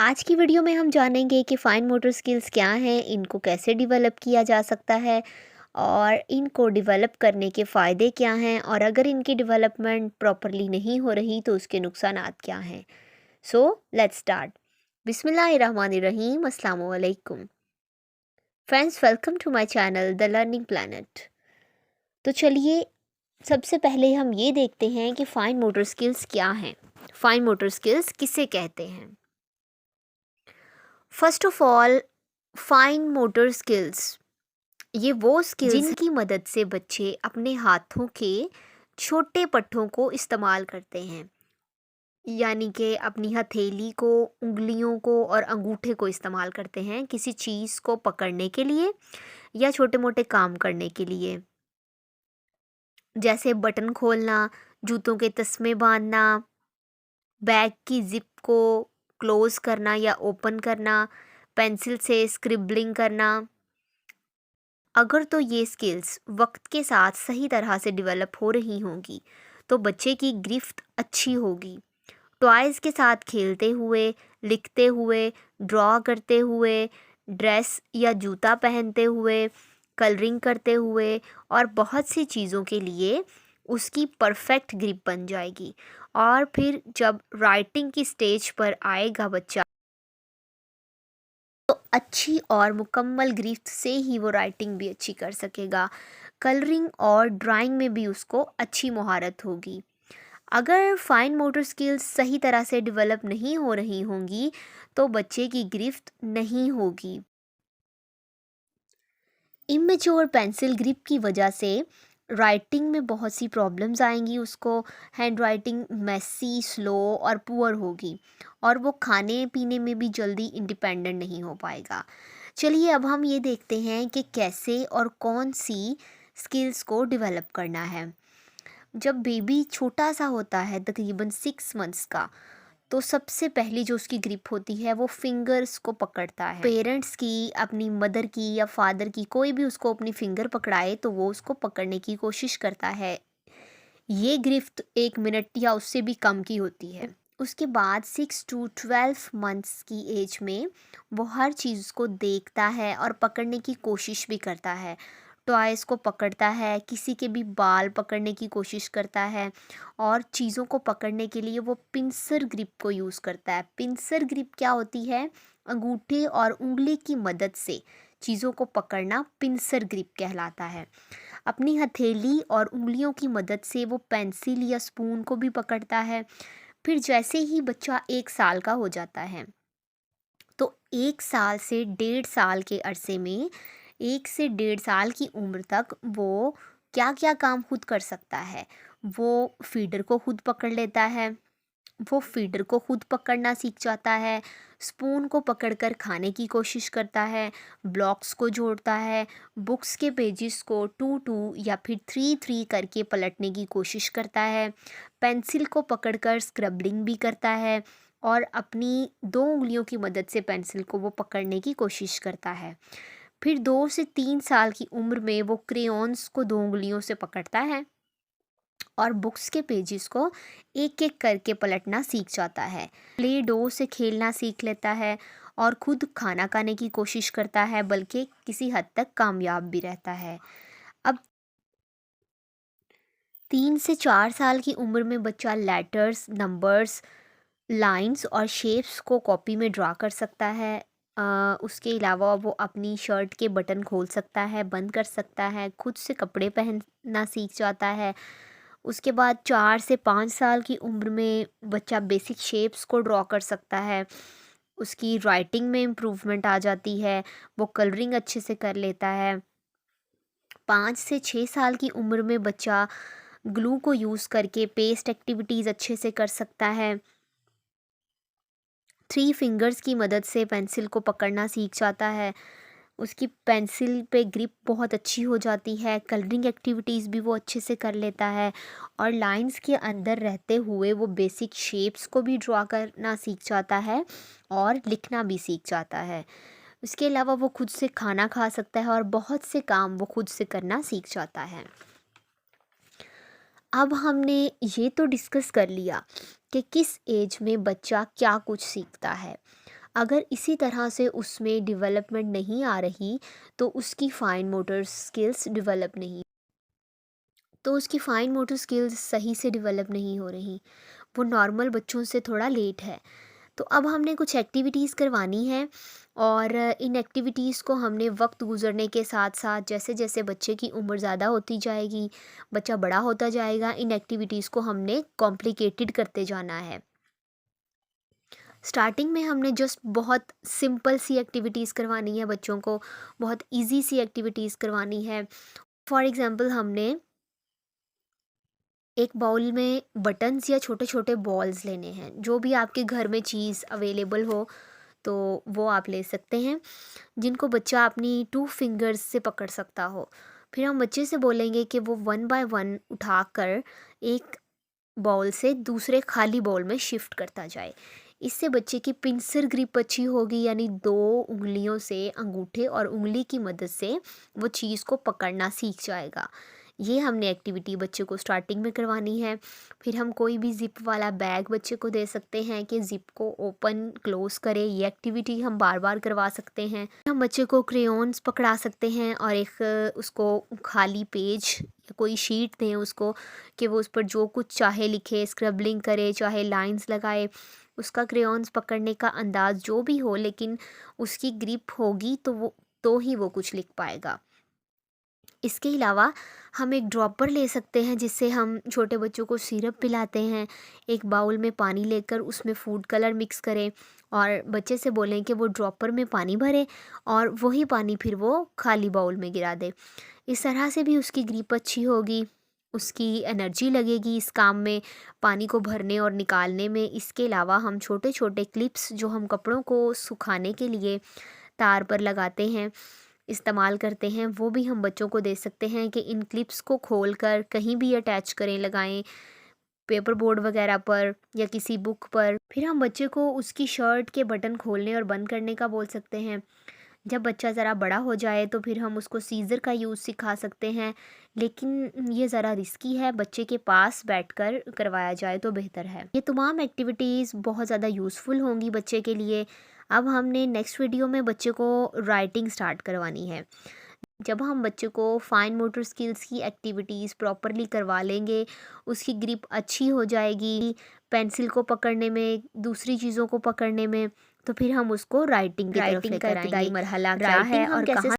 आज की वीडियो में हम जानेंगे कि फाइन मोटर स्किल्स क्या हैं, इनको कैसे डेवलप किया जा सकता है और इनको डेवलप करने के फ़ायदे क्या हैं और अगर इनकी डेवलपमेंट प्रॉपरली नहीं हो रही तो उसके नुकसानात क्या हैं। So let's start. बिस्मिल्लाहिर्रहमानिर्रहीम, अस्सलामु अलैकुम friends, welcome to my channel the learning planet. तो चलिए सबसे पहले हम ये देखते हैं कि फाइन मोटर स्किल्स क्या हैं। फाइन मोटर स्किल्स किसे कहते हैं? First of all, fine motor skills ये वो स्किल्स जिनकी मदद से बच्चे अपने हाथों के छोटे पट्टों को इस्तेमाल करते हैं, यानी कि अपनी हथेली को, उंगलियों को और अंगूठे को इस्तेमाल करते हैं किसी चीज़ को पकड़ने के लिए या छोटे मोटे काम करने के लिए, जैसे बटन खोलना, जूतों के तस्मे बांधना, बैग की जिप को क्लोज करना या ओपन करना, पेंसिल से स्क्रिबलिंग करना। अगर तो ये स्किल्स वक्त के साथ सही तरह से डेवलप हो रही होंगी तो बच्चे की गिरफ्त अच्छी होगी। टॉयज़ के साथ खेलते हुए, लिखते हुए, ड्रॉ करते हुए, ड्रेस या जूता पहनते हुए, कलरिंग करते हुए और बहुत सी चीज़ों के लिए उसकी परफेक्ट ग्रिप बन जाएगी। और फिर जब राइटिंग की स्टेज पर आएगा बच्चा तो अच्छी और मुकम्मल गिरफ्त से ही वो राइटिंग भी अच्छी कर सकेगा। कलरिंग और ड्राइंग में भी उसको अच्छी महारत होगी। अगर फाइन मोटर स्किल्स सही तरह से डेवलप नहीं हो रही होंगी तो बच्चे की गिरफ्त नहीं होगी। इमेच्योर पेंसिल ग्रिप की वजह से राइटिंग में बहुत सी प्रॉब्लम्स आएंगी उसको। हैंड राइटिंग मेसी, स्लो और पुअर होगी और वो खाने पीने में भी जल्दी इंडिपेंडेंट नहीं हो पाएगा। चलिए अब हम ये देखते हैं कि कैसे और कौन सी स्किल्स को डेवलप करना है। जब बेबी छोटा सा होता है, तकरीबन 6 मंथ्स का, तो सबसे पहली जो उसकी ग्रिप होती है वो फिंगर्स को पकड़ता है। पेरेंट्स की, अपनी मदर की या फादर की, कोई भी उसको अपनी फिंगर पकड़ाए तो वो उसको पकड़ने की कोशिश करता है। ये गिरफ्त 1 मिनट या उससे भी कम की होती है। उसके बाद 6 to 12 मंथ्स की एज में वो हर चीज़ को देखता है और पकड़ने की कोशिश भी करता है। टॉयज़ को पकड़ता है, किसी के भी बाल पकड़ने की कोशिश करता है और चीज़ों को पकड़ने के लिए वो पिंसर ग्रिप को यूज़ करता है। पिंसर ग्रिप क्या होती है? अंगूठे और उंगली की मदद से चीज़ों को पकड़ना पिंसर ग्रिप कहलाता है। अपनी हथेली और उंगलियों की मदद से वो पेंसिल या स्पून को भी पकड़ता है। फिर जैसे ही बच्चा 1 साल का हो जाता है तो 1 साल से 1.5 साल के अरसे में, 1 से 1.5 साल की उम्र तक वो क्या क्या काम खुद कर सकता है। वो फीडर को खुद पकड़ लेता है, वो फीडर को खुद पकड़ना सीख जाता है, स्पून को पकड़कर खाने की कोशिश करता है, ब्लॉक्स को जोड़ता है, बुक्स के पेजेस को 2 2 या फिर 3 3 करके पलटने की कोशिश करता है, पेंसिल को पकड़कर स्क्रबलिंग भी करता है और अपनी 2 उंगलियों की मदद से पेंसिल को वो पकड़ने की कोशिश करता है। फिर 2 से 3 साल की उम्र में वो क्रेयॉन्स को 2 उंगलियों से पकड़ता है और बुक्स के पेजेस को एक एक करके पलटना सीख जाता है। प्ले डो से खेलना सीख लेता है और खुद खाना खाने की कोशिश करता है, बल्कि किसी हद तक कामयाब भी रहता है। अब 3 से 4 साल की उम्र में बच्चा लेटर्स, नंबर्स, लाइंस और शेप्स को कॉपी में ड्रा कर सकता है। उसके अलावा वो अपनी शर्ट के बटन खोल सकता है, बंद कर सकता है, खुद से कपड़े पहनना सीख जाता है। उसके बाद 4 से 5 साल की उम्र में बच्चा बेसिक शेप्स को ड्रॉ कर सकता है, उसकी राइटिंग में इम्प्रूवमेंट आ जाती है, वो कलरिंग अच्छे से कर लेता है। 5 से 6 साल की उम्र में बच्चा ग्लू को यूज़ करके पेस्ट एक्टिविटीज़ अच्छे से कर सकता है। 3 फिंगर्स की मदद से पेंसिल को पकड़ना सीख जाता है, उसकी पेंसिल पे ग्रिप बहुत अच्छी हो जाती है, कलरिंग एक्टिविटीज़ भी वो अच्छे से कर लेता है और लाइंस के अंदर रहते हुए वो बेसिक शेप्स को भी ड्रॉ करना सीख जाता है और लिखना भी सीख जाता है। उसके अलावा वो खुद से खाना खा सकता है और बहुत से काम वो खुद से करना सीख जाता है। अब हमने ये तो डिस्कस कर लिया कि किस एज में बच्चा क्या कुछ सीखता है। अगर इसी तरह से उसमें डेवलपमेंट नहीं आ रही तो उसकी फाइन मोटर स्किल्स डेवलप नहीं, तो उसकी फाइन मोटर स्किल्स सही से डेवलप नहीं हो रही, वो नॉर्मल बच्चों से थोड़ा लेट है। तो अब हमने कुछ एक्टिविटीज़ करवानी है, और इन एक्टिविटीज़ को हमने वक्त गुजरने के साथ साथ, जैसे जैसे बच्चे की उम्र ज़्यादा होती जाएगी, बच्चा बड़ा होता जाएगा, इन एक्टिविटीज़ को हमने कॉम्प्लिकेटेड करते जाना है। स्टार्टिंग में हमने जस्ट बहुत सिंपल सी एक्टिविटीज़ करवानी है बच्चों को, बहुत इजी सी एक्टिविटीज़ करवानी है। फॉर एग्ज़ाम्पल हमने एक बाउल में बटन्स या छोटे छोटे बॉल्स लेने हैं, जो भी आपके घर में चीज़ अवेलेबल हो तो वो आप ले सकते हैं, जिनको बच्चा अपनी 2 फिंगर्स से पकड़ सकता हो। फिर हम बच्चे से बोलेंगे कि वो 1 बाय 1 उठाकर एक बाउल से दूसरे खाली बाउल में शिफ्ट करता जाए। इससे बच्चे की पिंसर ग्रिप अच्छी होगी, यानी 2 उँगलियों से, अंगूठे और उँगली की मदद से वो चीज़ को पकड़ना सीख जाएगा। ये हमने एक्टिविटी बच्चे को स्टार्टिंग में करवानी है। फिर हम कोई भी ज़िप वाला बैग बच्चे को दे सकते हैं कि ज़िप को ओपन क्लोज़ करे, ये एक्टिविटी हम बार-बार करवा सकते हैं। हम बच्चे को क्रेयॉन्स पकड़ा सकते हैं और एक उसको खाली पेज या कोई शीट दें उसको, कि वो उस पर जो कुछ चाहे लिखे, स्क्रैबलिंग करे, चाहे लाइन्स लगाए। उसका क्रेयॉन्स पकड़ने का अंदाज़ जो भी हो, लेकिन उसकी ग्रिप होगी तो ही वो कुछ लिख पाएगा। इसके अलावा हम एक ड्रॉपर ले सकते हैं, जिससे हम छोटे बच्चों को सिरप पिलाते हैं। एक बाउल में पानी लेकर उसमें फूड कलर मिक्स करें और बच्चे से बोलें कि वो ड्रॉपर में पानी भरे और वही पानी फिर वो खाली बाउल में गिरा दे। इस तरह से भी उसकी ग्रिप अच्छी होगी, उसकी एनर्जी लगेगी इस काम में, पानी को भरने और निकालने में। इसके अलावा हम छोटे छोटे क्लिप्स जो हम कपड़ों को सुखाने के लिए तार पर लगाते हैं, इस्तेमाल करते हैं, वो भी हम बच्चों को दे सकते हैं कि इन क्लिप्स को खोलकर कहीं भी अटैच करें, लगाएं, पेपर बोर्ड वगैरह पर या किसी बुक पर। फिर हम बच्चे को उसकी शर्ट के बटन खोलने और बंद करने का बोल सकते हैं। जब बच्चा ज़रा बड़ा हो जाए तो फिर हम उसको सीज़र का यूज़ सिखा सकते हैं, लेकिन ये ज़रा रिस्की है, बच्चे के पास बैठकर करवाया जाए तो बेहतर है। ये तमाम एक्टिविटीज़ बहुत ज़्यादा यूज़फुल होंगी बच्चे के लिए। अब हमने नेक्स्ट वीडियो में बच्चे को राइटिंग स्टार्ट करवानी है। जब हम बच्चे को फाइन मोटर स्किल्स की एक्टिविटीज़ प्रॉपरली करवा लेंगे, उसकी ग्रिप अच्छी हो जाएगी पेंसिल को पकड़ने में, दूसरी चीज़ों को पकड़ने में, तो फिर हम उसको राइटिंग की तरफ लेकर आएंगे। मरहला क्या है और कहाँ